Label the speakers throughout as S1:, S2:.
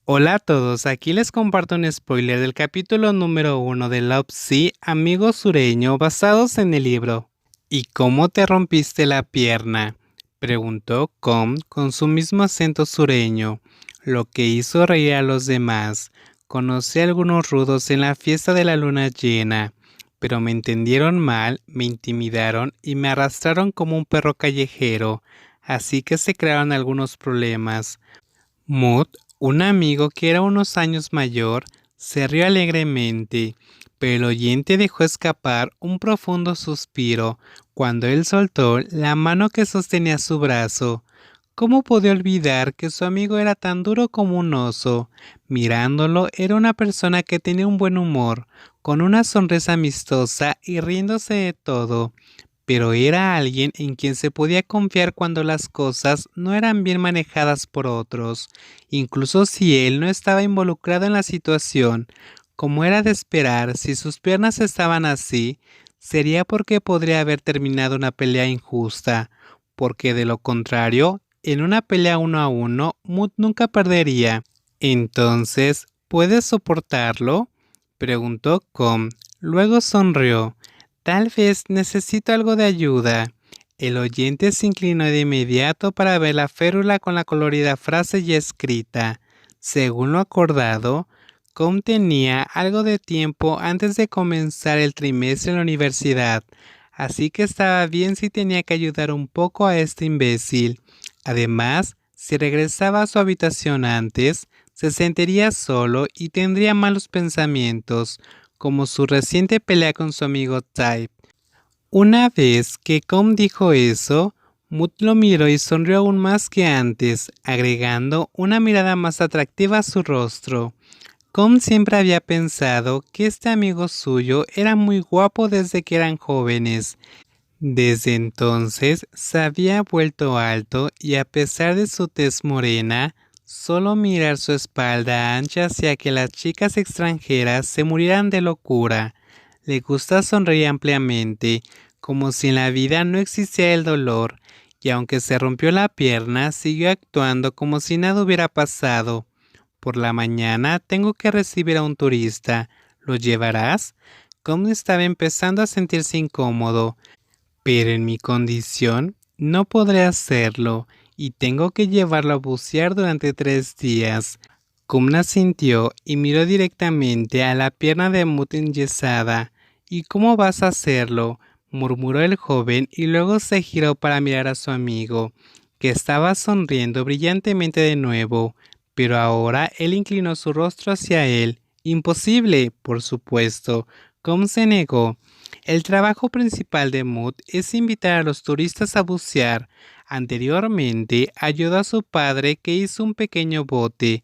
S1: Hola a todos, aquí les comparto un spoiler del capítulo número 1 de Love Sea, Amigo Sureño, basados en el libro. ¿Y cómo te rompiste la pierna?, preguntó Com con su mismo acento sureño, lo que hizo reír a los demás. Conocí a algunos rudos en la fiesta de la luna llena, pero me entendieron mal, me intimidaron y me arrastraron como un perro callejero, así que se crearon algunos problemas. Mood, un amigo que era unos años mayor, se rió alegremente, pero el oyente dejó escapar un profundo suspiro cuando él soltó la mano que sostenía su brazo. ¿Cómo podía olvidar que su amigo era tan duro como un oso? Mirándolo, era una persona que tenía un buen humor, con una sonrisa amistosa y riéndose de todo, pero era alguien en quien se podía confiar cuando las cosas no eran bien manejadas por otros, incluso si él no estaba involucrado en la situación. Como era de esperar, si sus piernas estaban así, sería porque podría haber terminado una pelea injusta, porque de lo contrario, en una pelea 1-1, Mood nunca perdería. Entonces, ¿puedes soportarlo?, preguntó Com. Luego sonrió. Tal vez necesito algo de ayuda. El oyente se inclinó de inmediato para ver la férula con la colorida frase ya escrita. Según lo acordado, Com tenía algo de tiempo antes de comenzar el trimestre en la universidad, así que estaba bien si tenía que ayudar un poco a este imbécil. Además, si regresaba a su habitación antes, se sentiría solo y tendría malos pensamientos, como su reciente pelea con su amigo Type. Una vez que Com dijo eso, Mood lo miró y sonrió aún más que antes, agregando una mirada más atractiva a su rostro. Com siempre había pensado que este amigo suyo era muy guapo desde que eran jóvenes. Desde entonces se había vuelto alto y a pesar de su tez morena, solo mirar su espalda ancha hacía que las chicas extranjeras se murieran de locura. Le gusta sonreír ampliamente, como si en la vida no existiera el dolor, y aunque se rompió la pierna, siguió actuando como si nada hubiera pasado. Por la mañana tengo que recibir a un turista. ¿Lo llevarás? Como estaba empezando a sentirse incómodo. Pero en mi condición no podré hacerlo y tengo que llevarlo a bucear durante 3 días. Kumna sintió y miró directamente a la pierna de Mut enyesada. ¿Y cómo vas a hacerlo?, murmuró el joven y luego se giró para mirar a su amigo, que estaba sonriendo brillantemente de nuevo, pero ahora él inclinó su rostro hacia él. Imposible, por supuesto. Kum se negó. El trabajo principal de Mood es invitar a los turistas a bucear. Anteriormente ayudó a su padre que hizo un pequeño bote,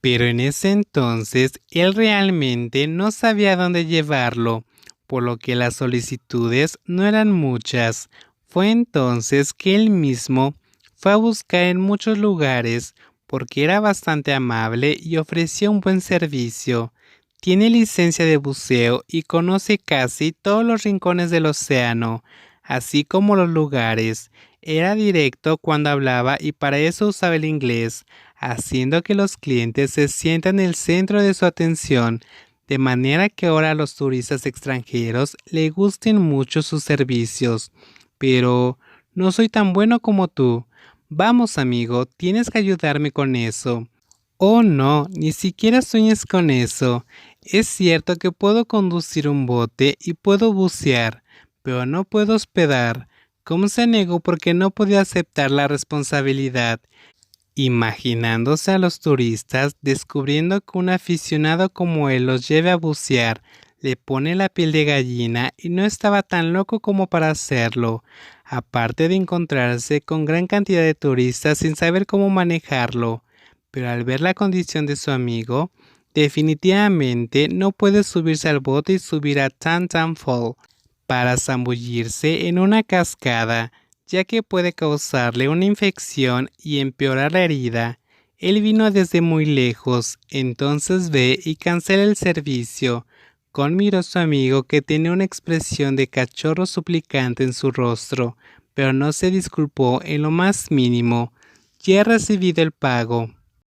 S1: pero en ese entonces él realmente no sabía dónde llevarlo, por lo que las solicitudes no eran muchas. Fue entonces que él mismo fue a buscar en muchos lugares, porque era bastante amable y ofrecía un buen servicio. Tiene licencia de buceo y conoce casi todos los rincones del océano, así como los lugares. Era directo cuando hablaba y para eso usaba el inglés, haciendo que los clientes se sientan en el centro de su atención, de manera que ahora a los turistas extranjeros le gusten mucho sus servicios. Pero no soy tan bueno como tú. Vamos, amigo, tienes que ayudarme con eso. Oh, no, ni siquiera sueñes con eso. Es cierto que puedo conducir un bote y puedo bucear, pero no puedo hospedar. ¿Cómo se negó porque no podía aceptar la responsabilidad? Imaginándose a los turistas descubriendo que un aficionado como él los lleve a bucear, le pone la piel de gallina y no estaba tan loco como para hacerlo, aparte de encontrarse con gran cantidad de turistas sin saber cómo manejarlo. Pero al ver la condición de su amigo, definitivamente no puede subirse al bote y subir a Tan Tan Fall para zambullirse en una cascada, ya que puede causarle una infección y empeorar la herida. Él vino desde muy lejos, entonces ve y cancela el servicio. Con miró a su amigo que tenía una expresión de cachorro suplicante en su rostro, pero no se disculpó en lo más mínimo. Ya he recibido el pago.